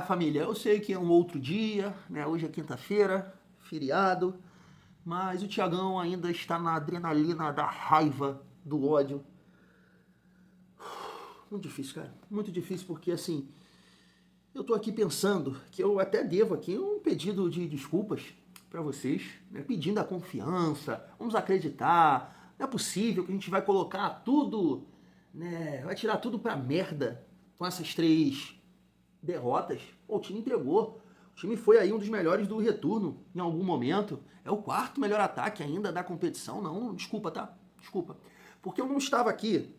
Família, eu sei que é um outro dia, né? Hoje é quinta-feira, feriado, mas o Thiagão ainda está na adrenalina da raiva, do ódio. Muito difícil, cara. Muito difícil porque, assim, eu tô aqui pensando que eu até devo aqui um pedido de desculpas para vocês, né? Pedindo a confiança, vamos acreditar. Não é possível que a gente vai colocar tudo, né? Vai tirar tudo pra merda com essas 3 derrotas. Pô, o time entregou. O time foi aí um dos melhores do retorno em algum momento. É o 4º melhor ataque ainda da competição. Não, desculpa, tá? Desculpa. Porque eu não estava aqui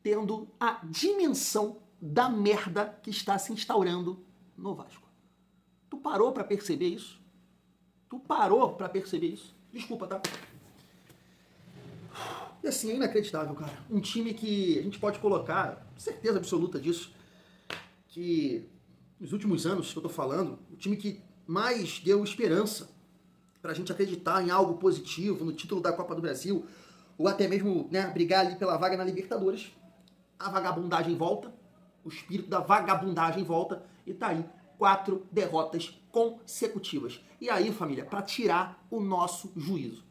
tendo a dimensão da merda que está se instaurando no Vasco. Tu parou pra perceber isso? Tu parou pra perceber isso? Desculpa, tá? E assim, é inacreditável, cara. Um time que a gente pode colocar, certeza absoluta disso, que nos últimos anos que eu tô falando, o time que mais deu esperança pra gente acreditar em algo positivo, no título da Copa do Brasil, ou até mesmo, né, brigar ali pela vaga na Libertadores. A vagabundagem volta, o espírito da vagabundagem volta, e tá aí 4 derrotas consecutivas. E aí, família, pra tirar o nosso juízo.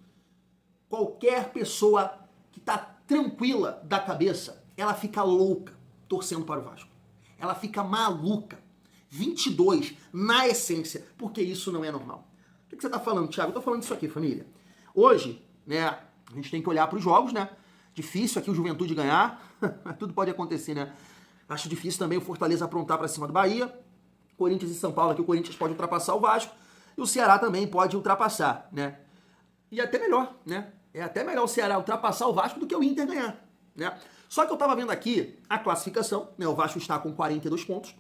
Qualquer pessoa que tá tranquila da cabeça, ela fica louca torcendo para o Vasco. Ela fica maluca. 22 na essência, porque isso não é normal. O que você tá falando, Thiago? Eu tô falando isso aqui, família. Hoje, né, a gente tem que olhar para os jogos, né? Difícil aqui o Juventude ganhar, tudo pode acontecer, né? Acho difícil também o Fortaleza aprontar para cima do Bahia. Corinthians e São Paulo, aqui o Corinthians pode ultrapassar o Vasco, e o Ceará também pode ultrapassar, né? E até melhor, né? É até melhor o Ceará ultrapassar o Vasco do que o Inter ganhar, né? Só que eu tava vendo aqui a classificação, né? O Vasco está com 42 pontos.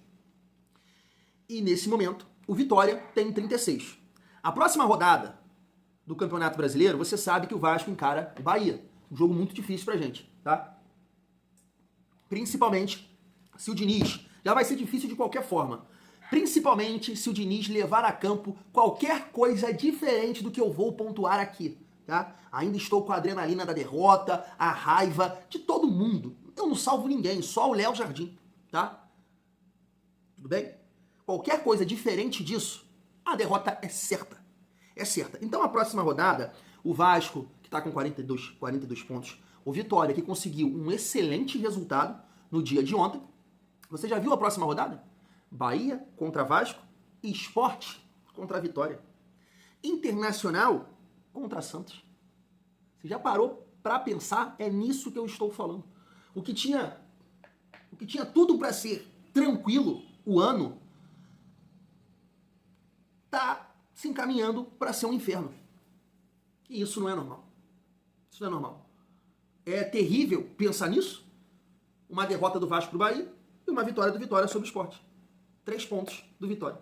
E nesse momento, o Vitória tem 36. A próxima rodada do Campeonato Brasileiro, você sabe que o Vasco encara o Bahia. Um jogo muito difícil pra gente, tá? Principalmente se o Diniz, já vai ser difícil de qualquer forma, principalmente se o Diniz levar a campo qualquer coisa diferente do que eu vou pontuar aqui, tá? Ainda estou com a adrenalina da derrota, a raiva de todo mundo. Eu não salvo ninguém, só o Léo Jardim, tá? Tudo bem? Qualquer coisa diferente disso, a derrota é certa. É certa. Então a próxima rodada, o Vasco, que está com 42 pontos, o Vitória, que conseguiu um excelente resultado no dia de ontem. Você já viu a próxima rodada? Bahia contra Vasco e Sport contra Vitória. Internacional contra Santos. Você já parou para pensar? É nisso que eu estou falando. O que tinha tudo para ser tranquilo o ano tá se encaminhando para ser um inferno. E isso não é normal. Isso não é normal. É terrível pensar nisso. Uma derrota do Vasco pro Bahia e uma vitória do Vitória sobre o Sport. 3 pontos do Vitória.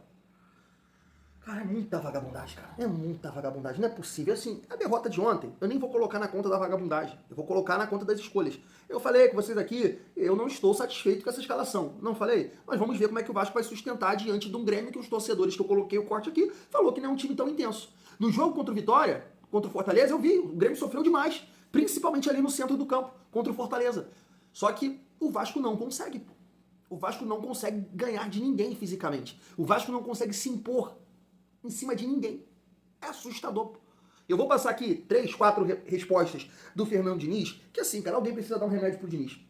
Cara, é muita vagabundagem, cara. É muita vagabundagem. Não é possível. Assim, a derrota de ontem, eu nem vou colocar na conta da vagabundagem. Eu vou colocar na conta das escolhas. Eu falei com vocês aqui, eu não estou satisfeito com essa escalação. Não falei? Mas vamos ver como é que o Vasco vai sustentar diante de um Grêmio que os torcedores que eu coloquei o corte aqui falou que não é um time tão intenso. No jogo contra o Vitória, contra o Fortaleza, eu vi. O Grêmio sofreu demais. Principalmente ali no centro do campo, contra o Fortaleza. Só que o Vasco não consegue, pô. O Vasco não consegue ganhar de ninguém fisicamente. O Vasco não consegue se impor em cima de ninguém. É assustador. Eu vou passar aqui 3, 4 respostas do Fernando Diniz, que assim, cara, alguém precisa dar um remédio pro Diniz.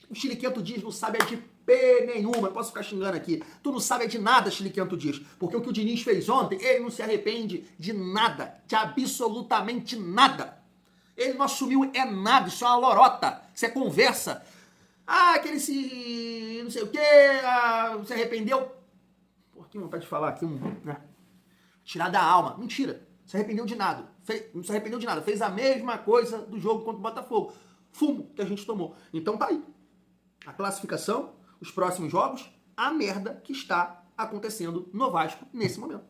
O Chiliquento Dias não sabe de P nenhuma, eu posso ficar xingando aqui. Tu não sabe de nada, Chiliquento Dias, porque o que o Diniz fez ontem, ele não se arrepende de nada, de absolutamente nada. Ele não assumiu nada, isso é uma lorota, isso é conversa. Que ele se... não sei o quê, se arrependeu. Pô, que vontade de falar aqui, né? Tirar da alma. Mentira. Se arrependeu de nada. Não se arrependeu de nada. Fez a mesma coisa do jogo contra o Botafogo. Fumo que a gente tomou. Então tá aí. A classificação, os próximos jogos, a merda que está acontecendo no Vasco nesse momento.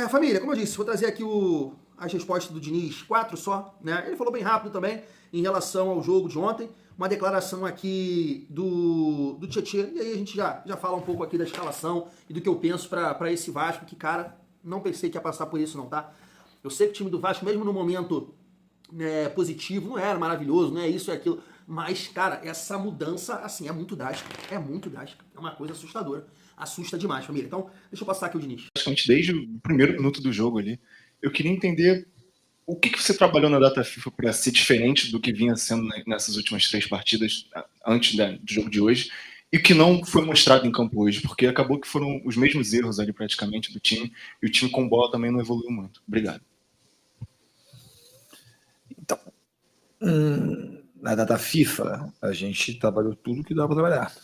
Família, como eu disse, vou trazer aqui as respostas do Diniz, 4 só, né? Ele falou bem rápido também em relação ao jogo de ontem. Uma declaração aqui do Tietê, e aí a gente já fala um pouco aqui da escalação e do que eu penso para esse Vasco, que, cara, não pensei que ia passar por isso não, tá? Eu sei que o time do Vasco, mesmo no momento positivo, não era maravilhoso, não é isso e aquilo, Mas, cara, essa mudança, assim, é muito drástica. É muito drástica. É uma coisa assustadora. Assusta demais, família. Então, deixa eu passar aqui o Diniz. Praticamente desde o primeiro minuto do jogo ali. Eu queria entender o que você trabalhou na data FIFA para ser diferente do que vinha sendo nessas últimas 3 partidas antes do jogo de hoje e que não foi mostrado em campo hoje, porque acabou que foram os mesmos erros ali praticamente do time e o time com bola também não evoluiu muito. Obrigado. Então, na data FIFA, a gente trabalhou tudo que dava para trabalhar.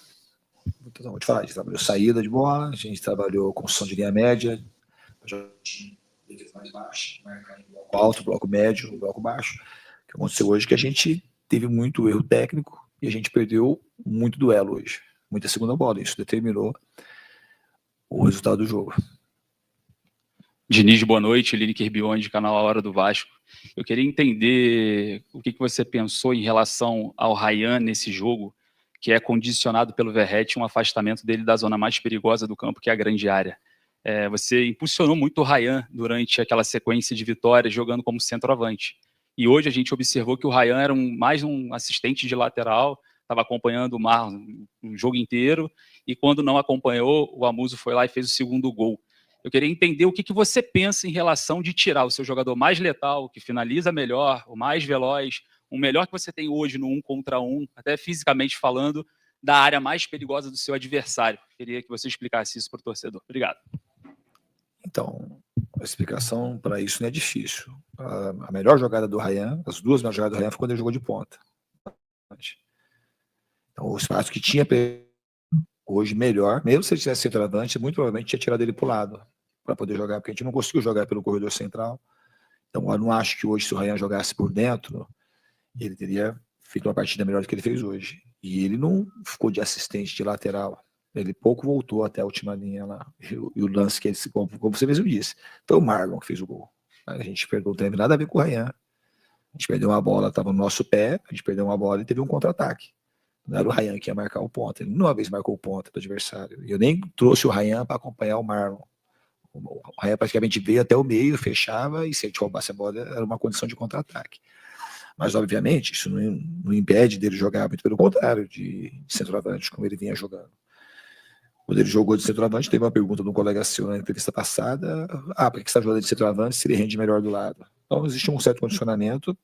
Então, vou te falar, a gente trabalhou saída de bola, a gente trabalhou construção de linha média, mais baixo, bloco alto, bloco médio, bloco baixo. O que aconteceu hoje é que a gente teve muito erro técnico e a gente perdeu muito duelo hoje, muita segunda bola. Isso determinou o resultado do jogo. Diniz, boa noite. Lineker Biondi, canal A Hora do Vasco. Eu queria entender o que você pensou em relação ao Ryan nesse jogo, que é condicionado pelo Verratti um afastamento dele da zona mais perigosa do campo, que é a grande área. Você impulsionou muito o Ryan durante aquela sequência de vitórias, jogando como centroavante. E hoje a gente observou que o Ryan era mais um assistente de lateral, estava acompanhando o Marlon o jogo inteiro, e quando não acompanhou, o Amuso foi lá e fez o segundo gol. Eu queria entender o que você pensa em relação de tirar o seu jogador mais letal, que finaliza melhor, o mais veloz, o melhor que você tem hoje no 1 contra 1, até fisicamente falando, da área mais perigosa do seu adversário. Queria que você explicasse isso para o torcedor. Obrigado. Então, a explicação para isso não é difícil. A melhor jogada do Ryan, as duas melhores jogadas do Ryan foi quando ele jogou de ponta. Então, o espaço que tinha hoje melhor, mesmo se ele tivesse centroavante, muito provavelmente tinha tirado ele para o lado para poder jogar, porque a gente não conseguiu jogar pelo corredor central. Então, eu não acho que hoje, se o Ryan jogasse por dentro, ele teria feito uma partida melhor do que ele fez hoje. E ele não ficou de assistente de lateral. Ele pouco voltou até a última linha lá. E o lance que ele, como você mesmo disse, foi o Marlon que fez o gol. A gente perdeu, não teve nada a ver com o Ryan. A gente perdeu uma bola, estava no nosso pé, a gente perdeu uma bola e teve um contra-ataque. Não era o Ryan que ia marcar o ponta. Ele uma vez marcou o ponta do adversário. E eu nem trouxe o Ryan para acompanhar o Marlon. O Ryan praticamente veio até o meio, fechava, e se a gente roubasse a bola, era uma condição de contra-ataque. Mas, obviamente, isso não impede dele jogar, muito pelo contrário, de centroavante, como ele vinha jogando. Quando ele jogou de centroavante, teve uma pergunta de um colega seu na entrevista passada: por que você está jogando de centroavante se ele rende melhor do lado? Então, existe um certo condicionamento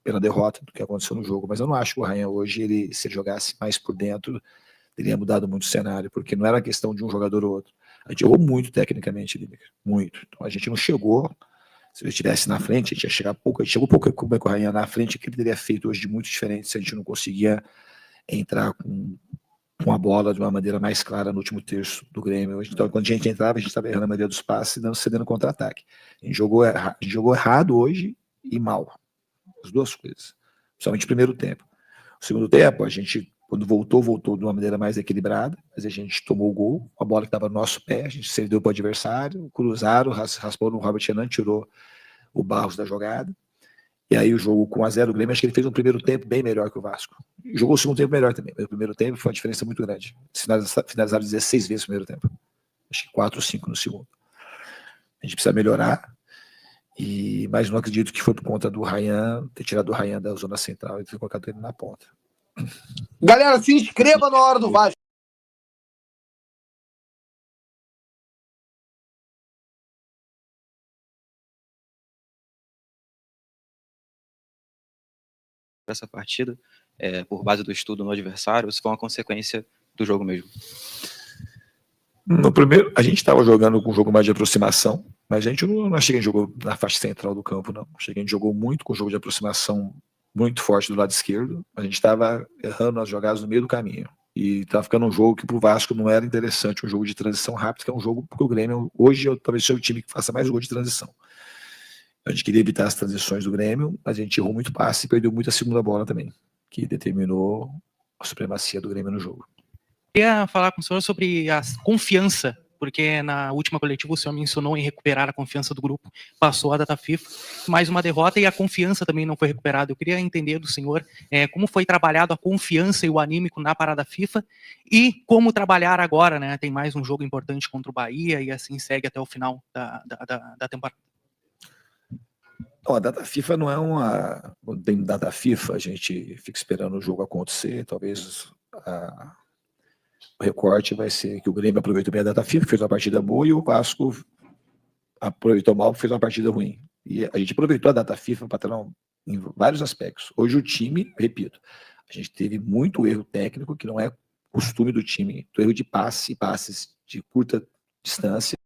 pela derrota do que aconteceu no jogo, mas eu não acho que o Ryan hoje, se ele jogasse mais por dentro, teria mudado muito o cenário, porque não era questão de um jogador ou outro. A gente jogou muito tecnicamente, muito. Então, a gente não chegou. Se ele estivesse na frente, a gente ia chegar pouco. A gente chegou pouco com o Ryan na frente, que ele teria feito hoje de muito diferente se a gente não conseguia entrar com a bola de uma maneira mais clara no último terço do Grêmio. Então, quando a gente entrava, a gente estava errando a maioria dos passes e cedendo contra-ataque. A gente jogou errado hoje e mal. As duas coisas. Principalmente o primeiro tempo. O segundo tempo, a gente, quando voltou de uma maneira mais equilibrada, mas a gente tomou o gol, a bola que estava no nosso pé, a gente cedeu para o adversário, cruzaram, raspou no Robert Renan, tirou o Barros da jogada. E aí o jogo com 1-0 o Grêmio, acho que ele fez um primeiro tempo bem melhor que o Vasco. Jogou o segundo tempo melhor também, mas o primeiro tempo foi uma diferença muito grande. Finalizaram 16 vezes no primeiro tempo. Acho que 4 ou 5 no segundo. A gente precisa melhorar, mas não acredito que foi por conta do Ryan, ter tirado o Ryan da zona central e ter colocado ele na ponta. Galera, se inscreva na Hora do Vasco. Essa partida, por base do estudo no adversário, ou se foi uma consequência do jogo mesmo? No primeiro, a gente estava jogando com um jogo mais de aproximação, mas a gente não achei que a gente jogou na faixa central do campo, não. Achei que a gente jogou muito com o jogo de aproximação muito forte do lado esquerdo. A gente estava errando as jogadas no meio do caminho. E estava ficando um jogo que para o Vasco não era interessante, um jogo de transição rápida, que é um jogo porque o Grêmio, hoje, talvez seja o time que faça mais gol de transição. A gente queria evitar as transições do Grêmio, mas a gente errou muito passe e perdeu muito a segunda bola também, que determinou a supremacia do Grêmio no jogo. Eu queria falar com o senhor sobre a confiança, porque na última coletiva o senhor mencionou em recuperar a confiança do grupo, passou a data FIFA, mais uma derrota e a confiança também não foi recuperada. Eu queria entender do senhor como foi trabalhado a confiança e o anímico na parada FIFA e como trabalhar agora, né? Tem mais um jogo importante contra o Bahia e assim segue até o final da temporada. Não, a data FIFA não é uma. Quando tem data FIFA, a gente fica esperando o jogo acontecer. Talvez o recorte vai ser que o Grêmio aproveitou bem a data FIFA, fez uma partida boa, e o Vasco aproveitou mal, fez uma partida ruim. E a gente aproveitou a data FIFA para em vários aspectos. Hoje o time, repito, a gente teve muito erro técnico, que não é costume do time, do erro de passes de curta distância.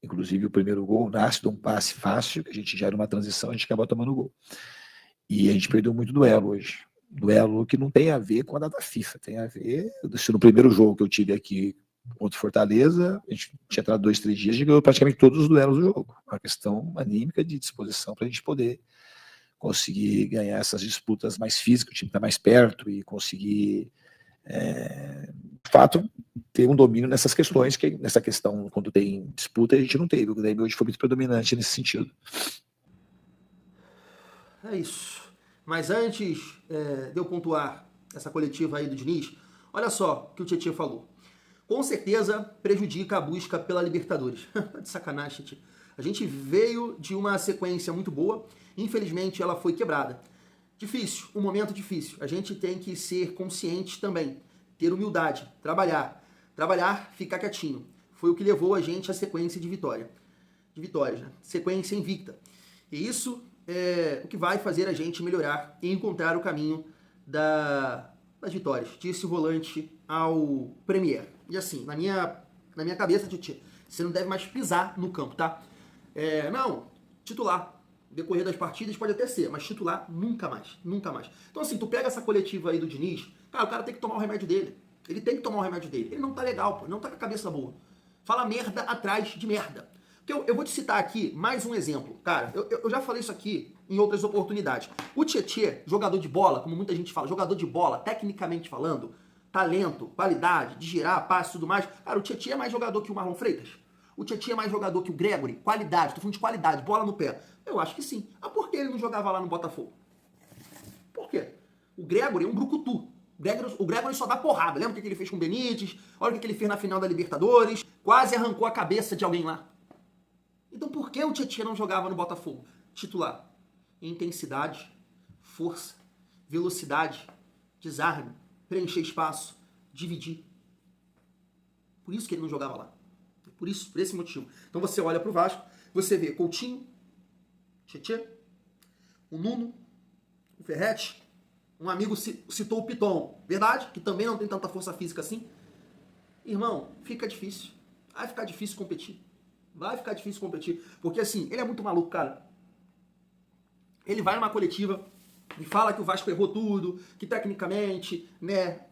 Inclusive o primeiro gol nasce de um passe fácil, que a gente gera uma transição, a gente acaba tomando gol. E a gente perdeu muito duelo hoje. Duelo que não tem a ver com a data FIFA, tem a ver... No primeiro jogo que eu tive aqui contra o Fortaleza, a gente tinha entrado 2, 3 dias, a gente ganhou praticamente todos os duelos do jogo. Uma questão anímica de disposição para a gente poder conseguir ganhar essas disputas mais físicas, o time está mais perto e conseguir, de fato, ter um domínio nessas questões, que nessa questão, quando tem disputa, a gente não teve. O Grêmio hoje foi muito predominante nesse sentido. É isso. Mas antes de eu pontuar essa coletiva aí do Diniz, olha só o que o Tietchan falou. Com certeza prejudica a busca pela Libertadores. Tá de sacanagem, Tietchan. A gente veio de uma sequência muito boa, infelizmente ela foi quebrada. Difícil, um momento difícil. A gente tem que ser consciente também, ter humildade, trabalhar, ficar quietinho. Foi o que levou a gente à sequência de vitórias, né? Sequência invicta. E isso é o que vai fazer a gente melhorar e encontrar o caminho das vitórias. Disse o volante ao Premier. E assim, na minha cabeça, Titi, você não deve mais pisar no campo, tá? Não, titular. Decorrer das partidas pode até ser, mas titular nunca mais. Então assim, tu pega essa coletiva aí do Diniz, cara, o cara tem que tomar o remédio dele. Ele tem que tomar o remédio dele. Ele não tá legal, pô, não tá com a cabeça boa. Fala merda atrás de merda. Porque eu vou te citar aqui mais um exemplo. Cara, eu já falei isso aqui em outras oportunidades. O Tietchan, jogador de bola, como muita gente fala, jogador de bola, tecnicamente falando, talento, qualidade, de girar, passe e tudo mais. Cara, o Tietchan é mais jogador que o Marlon Freitas? O Tietchan é mais jogador que o Gregory? Qualidade, tô falando de qualidade, bola no pé. Eu acho que sim. Ah, por que ele não jogava lá no Botafogo? Por quê? O Gregory é um brucutu. O Gregory só dá porrada. Lembra o que ele fez com o Benítez? Olha o que ele fez na final da Libertadores. Quase arrancou a cabeça de alguém lá. Então por que o Tietchan não jogava no Botafogo? Titular. Intensidade, força, velocidade, desarme, preencher espaço, dividir. Por isso que ele não jogava lá. Por esse motivo. Então você olha pro Vasco, você vê Coutinho, Tietchan, o Nuno, o Ferretti, um amigo citou o Piton, verdade? Que também não tem tanta força física assim. Irmão, fica difícil. Vai ficar difícil competir. Porque assim, ele é muito maluco, cara. Ele vai numa coletiva e fala que o Vasco errou tudo, que tecnicamente, né,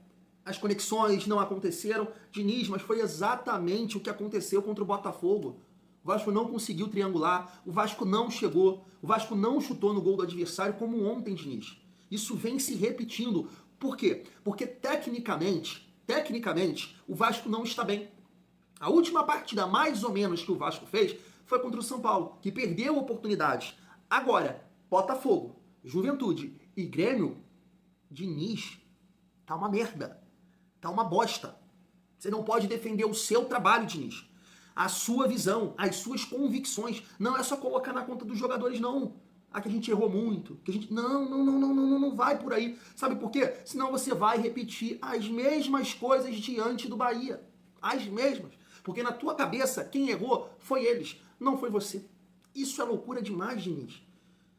as conexões não aconteceram. Diniz, mas foi exatamente o que aconteceu contra o Botafogo. O Vasco não conseguiu triangular, o Vasco não chegou, o Vasco não chutou no gol do adversário como ontem, Diniz. Isso vem se repetindo. Por quê? Porque tecnicamente, o Vasco não está bem. A última partida, mais ou menos, que o Vasco fez foi contra o São Paulo, que perdeu oportunidades. Agora, Botafogo, Juventude e Grêmio, Diniz, tá uma merda. Tá uma bosta. Você não pode defender o seu trabalho, Diniz. A sua visão, as suas convicções. Não é só colocar na conta dos jogadores, não. Ah, que a gente errou muito. Que a gente... Não vai por aí. Sabe por quê? Senão você vai repetir as mesmas coisas diante do Bahia. As mesmas. Porque na tua cabeça, quem errou foi eles, não foi você. Isso é loucura demais, Diniz.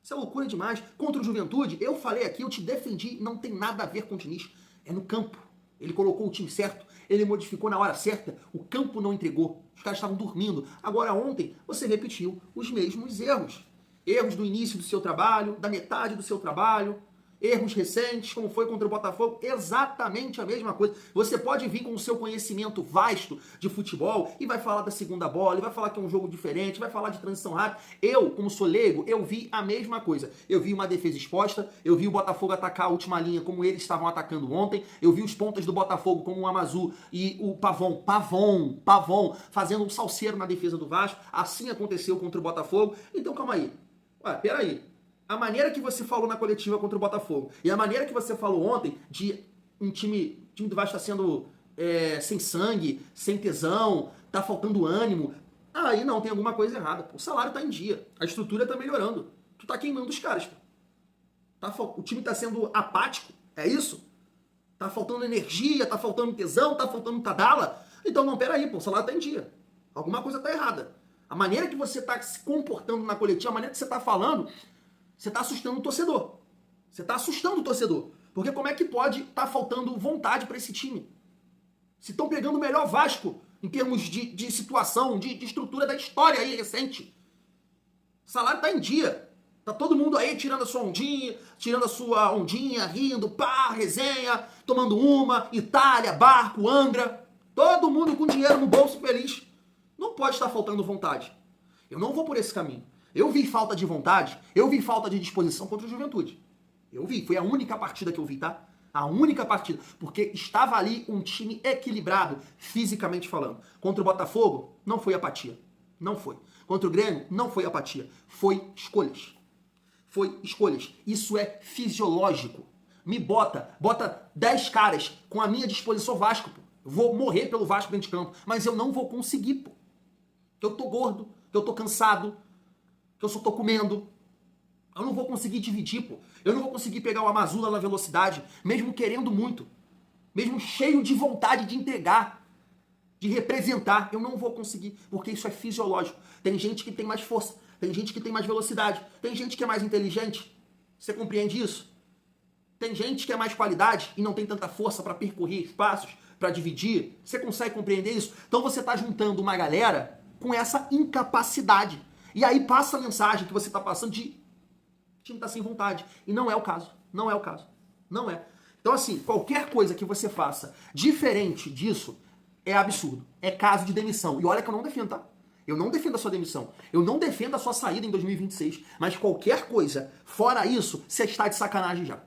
Isso é loucura demais. Contra o Juventude, eu falei aqui, eu te defendi, não tem nada a ver com o Diniz. É no campo. Ele colocou o time certo, ele modificou na hora certa, o campo não entregou, os caras estavam dormindo. Agora ontem, você repetiu os mesmos erros. Erros do início do seu trabalho, da metade do seu trabalho, erros recentes, como foi contra o Botafogo, exatamente a mesma coisa. Você pode vir com o seu conhecimento vasto de futebol e vai falar da segunda bola, e vai falar que é um jogo diferente, vai falar de transição rápida. Eu, como sou leigo, eu vi a mesma coisa. Eu vi uma defesa exposta, eu vi o Botafogo atacar a última linha como eles estavam atacando ontem, eu vi os pontas do Botafogo como o Amazu e o Pavon fazendo um salseiro na defesa do Vasco. Assim aconteceu contra o Botafogo. Então calma aí. Ué, peraí. A maneira que você falou na coletiva contra o Botafogo e a maneira que você falou ontem de um time do Vasco está sendo sem sangue, sem tesão, tá faltando ânimo, aí não, tem alguma coisa errada. O salário tá em dia, a estrutura tá melhorando. tu tá queimando os caras, pô. O time tá sendo apático, é isso? Tá faltando energia, tá faltando tesão, tá faltando tadala. Então não, peraí, pô, o salário tá em dia. Alguma coisa tá errada. A maneira que você tá se comportando na coletiva, a maneira que você tá falando, você tá assustando o torcedor. Você tá assustando o torcedor. Porque como é que pode tá faltando vontade pra esse time? Se estão pegando o melhor Vasco em termos de situação, de estrutura da história aí recente. O salário tá em dia. Tá todo mundo aí tirando a sua ondinha, rindo, pá, resenha, tomando uma, Itália, barco, Angra. Todo mundo com dinheiro no bolso feliz. Não pode estar faltando vontade. Eu não vou por esse caminho. Eu vi falta de vontade, eu vi falta de disposição contra o Juventude. Eu vi, foi a única partida que eu vi, tá? A única partida. Porque estava ali um time equilibrado, fisicamente falando. Contra o Botafogo, não foi apatia. Não foi. Contra o Grêmio, não foi apatia. Foi escolhas. Foi escolhas. Isso é fisiológico. Me bota 10 caras com a minha disposição Vasco, pô. Eu vou morrer pelo Vasco dentro de campo. Mas eu não vou conseguir, pô. Eu tô gordo, eu tô cansado, que eu só tô comendo. Eu não vou conseguir dividir, pô. Eu não vou conseguir pegar o Amazula na velocidade, mesmo querendo muito. Mesmo cheio de vontade de entregar, de representar. Eu não vou conseguir, porque isso é fisiológico. Tem gente que tem mais força, tem gente que tem mais velocidade, tem gente que é mais inteligente. Você compreende isso? Tem gente que é mais qualidade e não tem tanta força para percorrer espaços, para dividir. Você consegue compreender isso? Então você tá juntando uma galera com essa incapacidade. E aí passa a mensagem que você tá passando de o time tá sem vontade. E não é o caso. Não é o caso. Não é. Então, assim, qualquer coisa que você faça diferente disso é absurdo. É caso de demissão. E olha que eu não defendo, tá? Eu não defendo a sua demissão. Eu não defendo a sua saída em 2026. Mas qualquer coisa fora isso, você está de sacanagem já.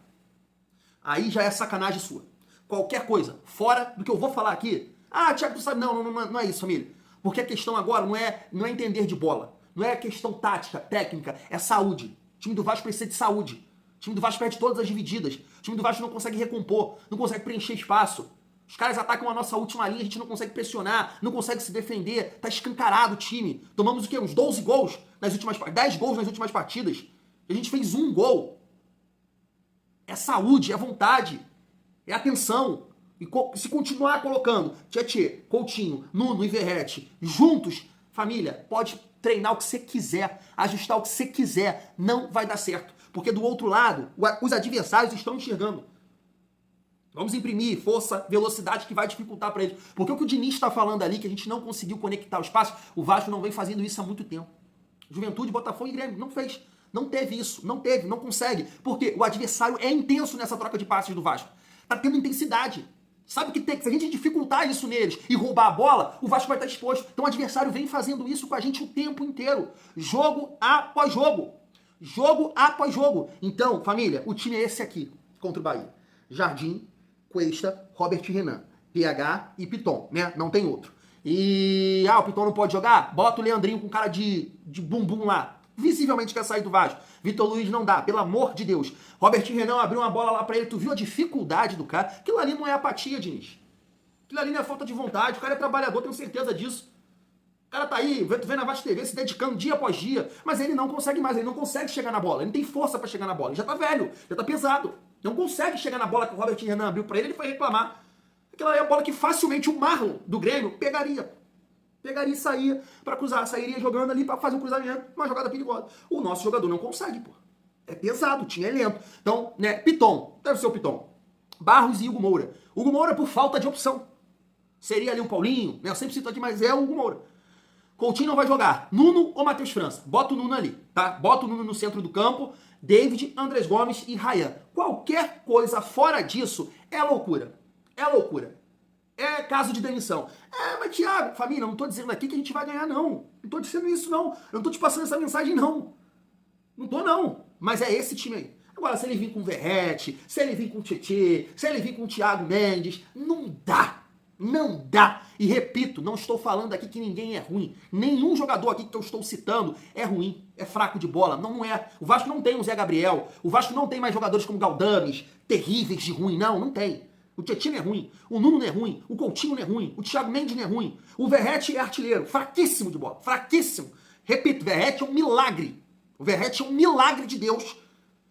Aí já é sacanagem sua. Qualquer coisa fora do que eu vou falar aqui. Ah, Thiago, tu sabe. Não é isso, família. Porque a questão agora não é entender de bola. Não é questão tática, técnica. É saúde. O time do Vasco precisa de saúde. O time do Vasco perde todas as divididas. O time do Vasco não consegue recompor, não consegue preencher espaço. Os caras atacam a nossa última linha, a gente não consegue pressionar, não consegue se defender. Tá escancarado o time. Tomamos o quê? Uns 12 gols nas últimas 10 gols nas últimas partidas. A gente fez um gol. É saúde, é vontade, é atenção. E se continuar colocando Tietê, Coutinho, Nuno e Verratti juntos, família, pode treinar o que você quiser, ajustar o que você quiser, não vai dar certo. Porque do outro lado, os adversários estão enxergando. Vamos imprimir força, velocidade que vai dificultar para eles. Porque o que o Diniz está falando ali, que a gente não conseguiu conectar o espaço, o Vasco não vem fazendo isso há muito tempo. Juventude, Botafogo e Grêmio não fez. Não teve isso, não teve, não consegue. Porque o adversário é intenso nessa troca de passes do Vasco. Tá tendo intensidade. Sabe o que tem? Se a gente dificultar isso neles e roubar a bola, o Vasco vai estar exposto. Então o adversário vem fazendo isso com a gente o tempo inteiro. Jogo após jogo. Jogo após jogo. Então, família, o time é esse aqui, contra o Bahia. Jardim, Cuesta, Robert Renan, PH e Piton, né? Não tem outro. E, o Piton não pode jogar? Bota o Leandrinho com cara de bumbum lá. Visivelmente quer sair do Vasco. Vitor Luiz não dá, pelo amor de Deus. Robert Renan abriu uma bola lá pra ele, tu viu a dificuldade do cara? Aquilo ali não é apatia, Diniz. Aquilo ali não é falta de vontade, o cara é trabalhador, tenho certeza disso. O cara tá aí, tu vê na Vasco TV, se dedicando dia após dia, mas ele não consegue mais, ele não consegue chegar na bola, ele não tem força pra chegar na bola, ele já tá velho, já tá pesado. Não consegue chegar na bola que o Robert Renan abriu pra ele, ele foi reclamar. Aquela é a bola que facilmente o Marlon do Grêmio pegaria e saía pra cruzar, sairia jogando ali pra fazer um cruzamento, uma jogada perigosa. O nosso jogador não consegue, pô. É pesado, o time é lento. Então, né, Piton, deve ser o Piton. Barros e Hugo Moura. Hugo Moura por falta de opção. Seria ali o Paulinho, né, eu sempre cito aqui, mas é o Hugo Moura. Coutinho não vai jogar. Nuno ou Matheus França? Bota o Nuno ali, tá? Bota o Nuno no centro do campo. David, Andrés Gomes e Ryan. Qualquer coisa fora disso é loucura. É loucura. É caso de demissão. Mas Thiago, família, eu não tô dizendo aqui que a gente vai ganhar, não. Não tô dizendo isso, não. Eu não tô te passando essa mensagem, não. Não tô, não. Mas é esse time aí. Agora, se ele vir com o Verratti, se ele vir com o Tietê, se ele vir com o Thiago Mendes, não dá. Não dá. E repito, não estou falando aqui que ninguém é ruim. Nenhum jogador aqui que eu estou citando é ruim, é fraco de bola. Não é. O Vasco não tem o Zé Gabriel. O Vasco não tem mais jogadores como Galdames, terríveis de ruim. Não tem. O Tietchan não é ruim, o Nuno não é ruim, o Coutinho não é ruim, o Thiago Mendes não é ruim, o Verratti é artilheiro, fraquíssimo de bola, fraquíssimo. Repito, Verratti é um milagre. O Verratti é um milagre de Deus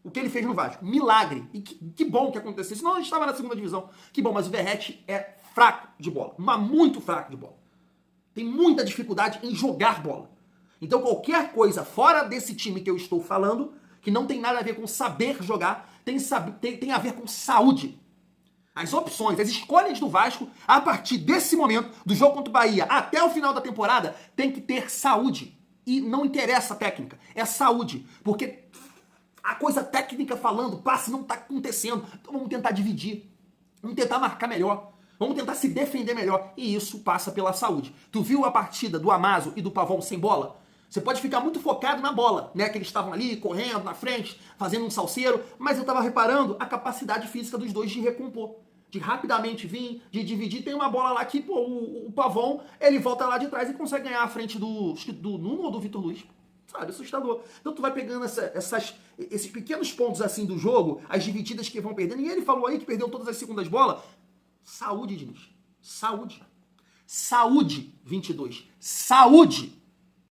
o que ele fez no Vasco. Milagre. E que bom que aconteceu. Senão a gente estava na segunda divisão. Que bom, mas o Verratti é fraco de bola. Mas muito fraco de bola. Tem muita dificuldade em jogar bola. Então qualquer coisa fora desse time que eu estou falando, que não tem nada a ver com saber jogar, tem a ver com saúde. As opções, as escolhas do Vasco, a partir desse momento, do jogo contra o Bahia até o final da temporada, tem que ter saúde. E não interessa a técnica, é saúde. Porque a coisa técnica falando, passe não está acontecendo. Então vamos tentar dividir, vamos tentar marcar melhor, vamos tentar se defender melhor. E isso passa pela saúde. Tu viu a partida do Amazo e do Pavão sem bola? Você pode ficar muito focado na bola, né? Que eles estavam ali, correndo na frente, fazendo um salseiro, mas eu estava reparando a capacidade física dos dois de recompor, de rapidamente vir, de dividir. Tem uma bola lá que, pô, o Pavão, ele volta lá de trás e consegue ganhar a frente do Nuno ou do Vitor Luiz. Sabe, assustador. Então tu vai pegando esses pequenos pontos assim do jogo, as divididas que vão perdendo, e ele falou aí que perdeu todas as segundas bolas. Saúde, Diniz. Saúde. Saúde, 22. Saúde.